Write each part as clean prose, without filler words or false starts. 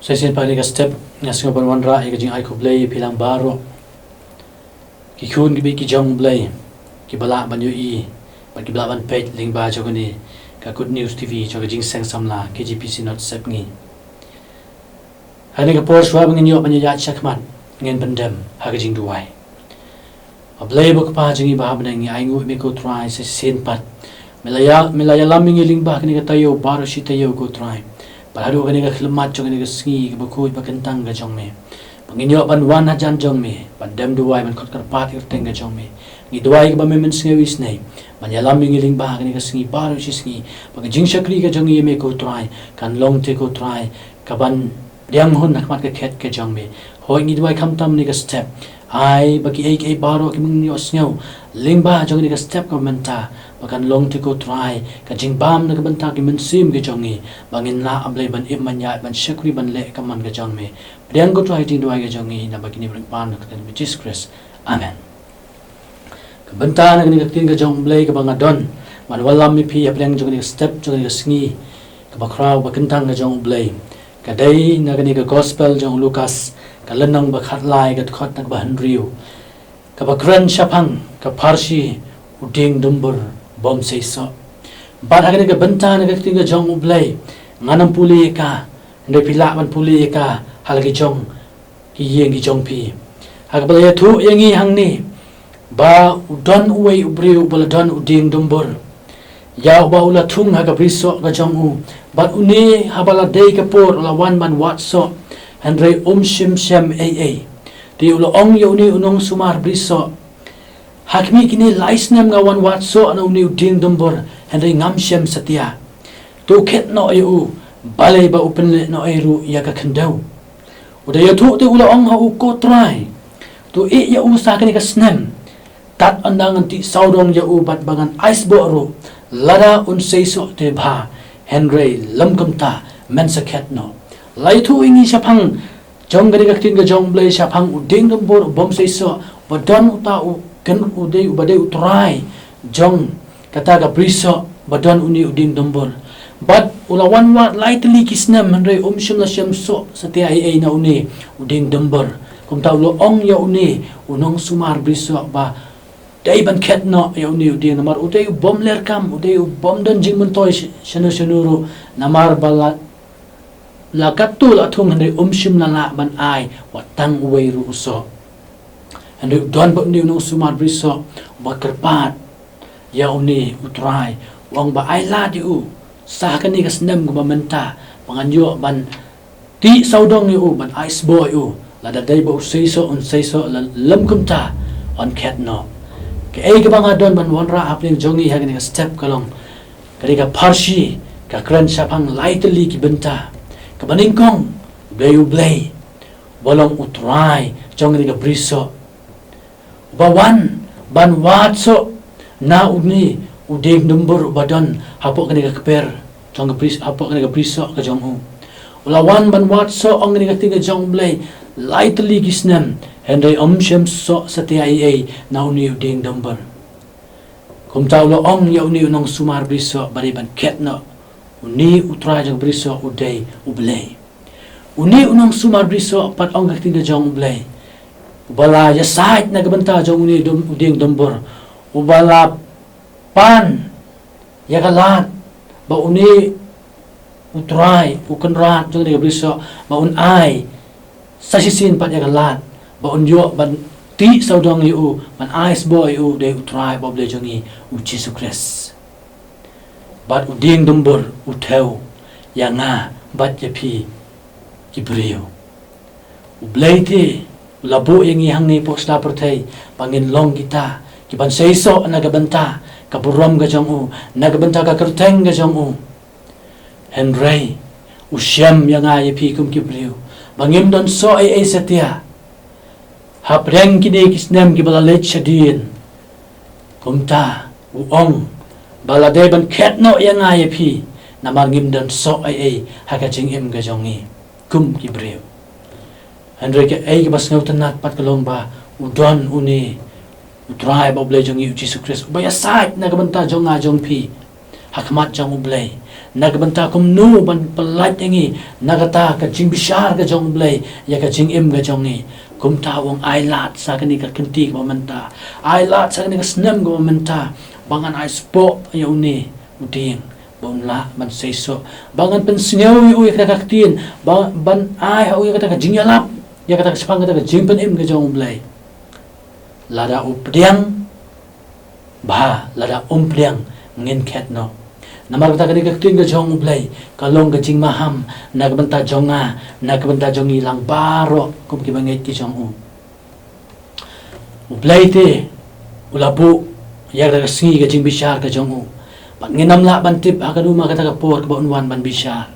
Saisin pagni ka step ngasing ban wanra e jing ai khublei philang baro ki khun ki jong blei ki bala ban yu i ba ki bala ban page link ba jogani ka good news tv jog jing sang samla kgpc not sep ngi hani ka por shwa bangin yo ban ya chakman ngen bandam ha jing duai a blei bok pa jingi ba ban ngi ai ngu me ko try se sin pat melaya laming link ba kini ka tayo baro shi tayo go try Baru kani ka khilmat jong ni ka singi ka bakui pa kentang ka jong me. Panginyo ban wan hajan jong me. Ban dem duwai ban khot kar pat irteng ka jong me. Ngi duwai ka ba me men singi wis nei. Ban yalam mi ngiling ba kani ka singi baru si singi. Pag jing shakri ka jong ye me ko try. Kan long te ko try. Ka ban diang hun nakmat ka khet ka jong me. Hoi ngi duwai kam tam ni ka step. Ai bagi ai baru ki ming yo snyo. Ling ba jong ni ka step ka menta. Bakan long te ko try ka jing bam na ka banta ki men sim ke jongi bangin la amlei ban im manya ban shakri ban le ka man ka jong me dian ko try ting duai ka jongi na bagini bring pan ka ten Jesus Christ amen ka banta na ni ka tin ka jong blei ka banga don man walam mi phi apreng jong ni step jong ni sngi ka ba kraw ba kentang ka jong blei ka dai na ka ni ka gospel jong Lucas ka lanang ba khat lai ka khot na ba hanriu ka ba gran shapang ka parsi uding dumbur bom sei so bat agane ka banta na ka tinga jong ublay nganam puli ka ndai pila ban puli ka halagi jong ki yeng ki jong pi hagbala thu yengi hangni ba udon uwei ubri ubala don uding dumbur ya ba ula thung ha ka briso ka jong u bat uni habala dei ka por la wan man wat so handre shim shem ai ti ula ong yo ni unong sumar briso Hakmi kini laisnem ngawan watso ano ni uding dumbor henry ngamshem satya to ket no eu balai ba open le no eru ya ka khandau udaya thu te ula ong ha u ko try to e ya u sa kani ka snem tat andang anti saudong ya u bat bangan ice bo ro lara un seiso te bha henry lamkam ta men sa ket no lai thu ingi sapang jong gani ka tin ka jong blai sapang uding dumbor bom seiso badon uta u kan udai ubadai utrai jong kata ka briso badon uni uding dombor but ulawan wat lightly kisnam handai shim la sham so satia ai na uni uding dombor kum ta lo ong ya uni unong sumar briso ba dai ban khet no ya uni uding namar udai bom ler kam udai bom don jing mun toy shanu shanuru namar bala la katul athung handai shim la ban ai watang uwei ru so and don but ni no sumar briso ba kerpat ya uni utrai wang ba ai la di u sa ka ni ka snem ko ba menta panganyo ban ti saudong yu ban ice boy u la da dai ba usaiso on saiso la lam kum ta on cat no ke ai ka bang don ban wanra hapling jongi ha ni ka step kalong kari ka parshi ka kran sapang lightly ki benta ka baning kong blay bolong utrai jongi ka briso bawan ban watso na uni uding numbur badon hapok kani ka keper jong ka pris hapok kani ka priso ka jong u ulawan ban watso ong kani ka tinga jong blay lightly gisnem henry shem so satia ai na uni uding number kum tawlo ong ya uni unong sumar briso bari ban ket no uni utra jong briso udai ublay uni unong sumar briso pat ong ka tinga jong blay ubala ya sait na gabanta jong uni uding dombor ubala pan ya kalat ba uni utrai ukenrat jong ni briso ba un ai sasisin pat ya kalat ba un yo ban ti saudong yu ban ice boy u de utrai ba ble jong ni u Jesus Christ bat uding dombor utheu ya nga bat ya phi kibrio ubleiti labo yang ihang ni po sta perthai pangin long kita ki ban seiso nagabanta ka buram ga jong u nagabanta ka kerteng ga jong u henry usyam yang ay pi kum kibriu bangim don so ai satia hapreng kini kisnem ki bala lech shadin kumta uong balade ban khet no yang ay pi namangim don so ai hakaching im ga jong ni kum kibriu Andre ke ai bas ngautan nat pat kalong ba udon uni utrai ba ble jong yu Jesus Christ ba ya sait na kabanta jong nga jong pi hakmat jong ublay nagbanta kum nu ban pelat yangi nagata ka jing bishar ka jong ublay ya ka jing im ka jong ni kum tawong ailat sa kani ka kenti ka mamanta ailat sa kani ka snem ka mamanta bangan ai spo ya uni uding bonla man seiso bangan pensingaw yu ya ka kaktin ban ai ha yu ka jing yalap ya ka sepang ka jing pen im ka jong ublay lada updiang bah lada umpliang ngin khet no namar ta kani ka tin ka jong ublay kalong ka jing maham nagbanta jonga nagbanta jongi lang baro kum ki banget ki jong ublay te ulabu ya ka singi ka jing bishar ka jong pat nginam la bantip akaduma kata ka por ka bonwan ban bishar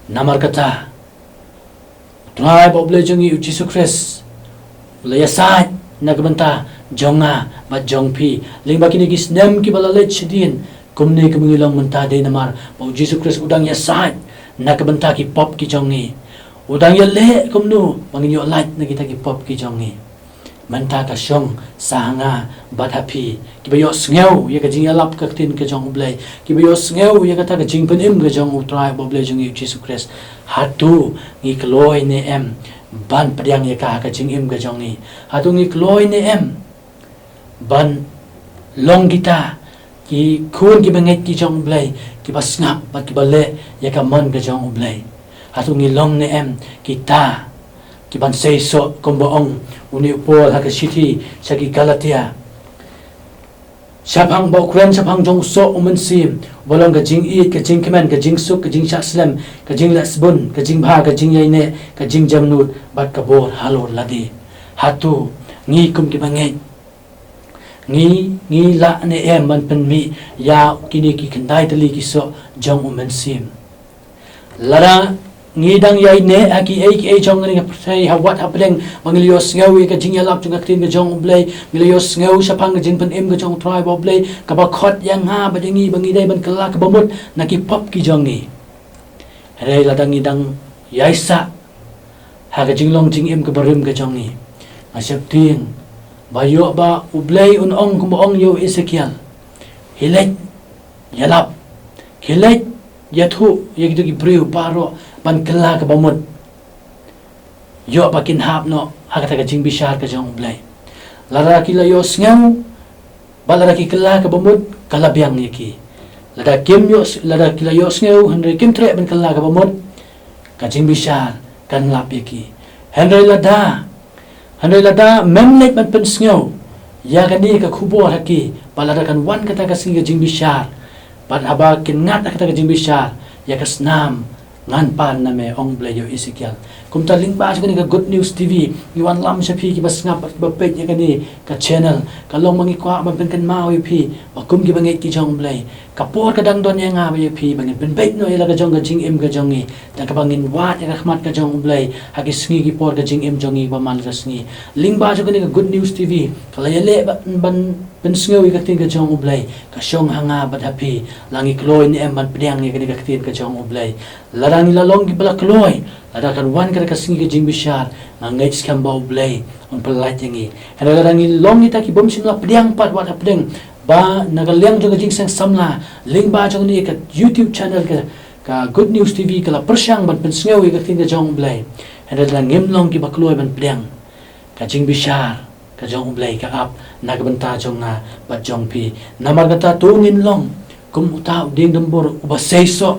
namar kata try ublay jongi Jesus Christ ulaya sai nagbanta jonga ba jongpi lingba kini gis nem ki balalet sidin kumne ki mengilong menta de namar ba Jesus Christ udang ya sat nakbanta ki pop ki jongi udang ya le kumnu manginyo light na kita ki pop ki jongi menta ka syong sahanga batapi ki bayo sngew ya ka jing alap ka tin ka jong ublay ki bayo sngew ya ka ta ka jing penim ka jong utrai boblay jongi Jesus Christ hatu ngi kloy ne em ban padiang ya ka jing im ka jongi hatu ngi kloy ne em ban long kita ki kun ki banget ki jong ublay ki basngap bat ki bale ya ka man ka jong ublay hatu ngi long ne em kita ki ban seiso komboong uni upol ha ka city sa ki Galatia sapang ba Ukraine sapang jong so umensim bolong ka jing it ka jing kemen ka jing suk ka jing shaslam ka jing lasbun ka jing bha ka jing yaine ka jing jamnut bat ka bor halor ladi hatu ngi kum ki banget ngi la ne em man pen mi ya kini ki kendai tali ki so jong umensim lara ngi dang yai ne aki ai jong ni prei ha wat hapeng manglios ngawi ka jing yalap chung ka tin ka jong ublay milios ngaw sa pang ka jing pen em ka jong tribe ublay ka ba khot yang ha ba dingi bangi dai ban kala ka bamut na ki pop ki jong ni rei la dang ngi dang yai sa ha ka jing long jing em ka barim ka jong ni asap ting bayo ba ublay unong kumong yo Ezekiel hilet yalap hilet yathu yagdu ki breu paro ban kala ka bamut yo bakin hap no hakata ka jing bishar ka jong ublay lara ki la yo sngaw balara ki kala ka bamut kala biang yaki lara kim yo lara ki la yo sngaw henry kim tre ban kala ka bamut ka jing bishar kan lap yaki henry lada memlet man pen sngaw ya kani ka khubor haki balara kan wan kata ka singa jing bishar ban haba kin ngat kata ka jing bishar ya ka snam ngan pan na me ong blayo Ezekiel kumta link ba ka Good News TV iwan lam sa pi ki bas ngap ba page ya kani ka channel ka long mangi kwa ban pen kan ma wi pi ba kum ki bangai ki jong blay ka por ka dang don ya nga ba pi bangin pen bait no ila ka jong ka jing im ka jongi ta ka bangin wat ya khmat ka jong blay ha ki sngi ki por ka jing im jongi ba man ka sngi link ba ka Good News TV kala yale ban pen sngi ka tin ka jong blay ka shong hanga ba happy langi kloy ni em ban pdiang ni ka tin ka jong blay larang ila long ki bala kloy ada kan wan ka singi ka jing bishar ngai skam ba blay on pelat yangi ada larang long ita ki bom sin la pdiang pat wat hapdeng ba nagaliang jo ka jing sang samla link ba jo ni ka YouTube channel ka Good News TV kala persyang ban pen sngi ka tin ka jong blay ada ngim long ki ba kloy ban pdiang ka jing bishar ka jong blay ka ap nagbanta jong na ba jong pi namar kata tungin long kum uta ding dembor uba seiso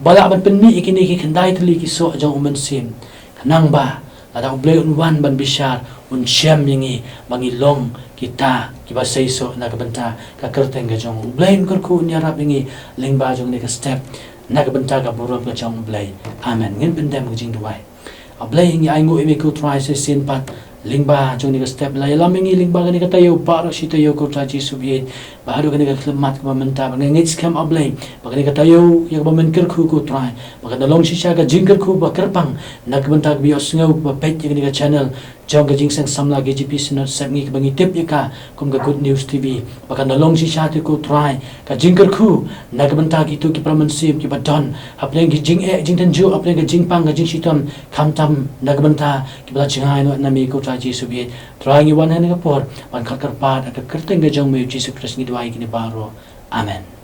bala ban penmi ikini ki kendai tali ki so jong umensim kanang ba ada ublay unwan ban bishar un syam yingi bangi long kita ki ba seiso nagbanta ka kerteng ka jong ublay kurku nyarap yingi lingba jong ni ka step nagbanta ka burop ka jong ublay amen ngin pendem jing duwai ublay yingi aingo imi ku try se sin pat lingba jong ni ka step la yalamingi lingba ka ni ka tayo para si tayo ko tra Jesu biit bahado ka ni ka klemat ka menta ngit skam ablay baka ni ka tayo yak ba men kerku ko try baka dalong si siya ka jingker ku ba kerpang nagbantag bios ngaw ba pet yak ni ka channel jong ka jing sang samla GGP sinot sep ngi ka bangi tip yaka kum ka Good News TV baka dalong si siya ko try ka jingker ku nagbantag itu ki pramansim ki ba don apleng ki jing jing tanju apleng ka jing pang ka jing sitam kamtam nagbanta ki bala chingai no nami ko try Jesu biit try ngi wan han ka por ban kar pat ka kerteng ka jong me Jesus Christ ni dwai ki ni baro amen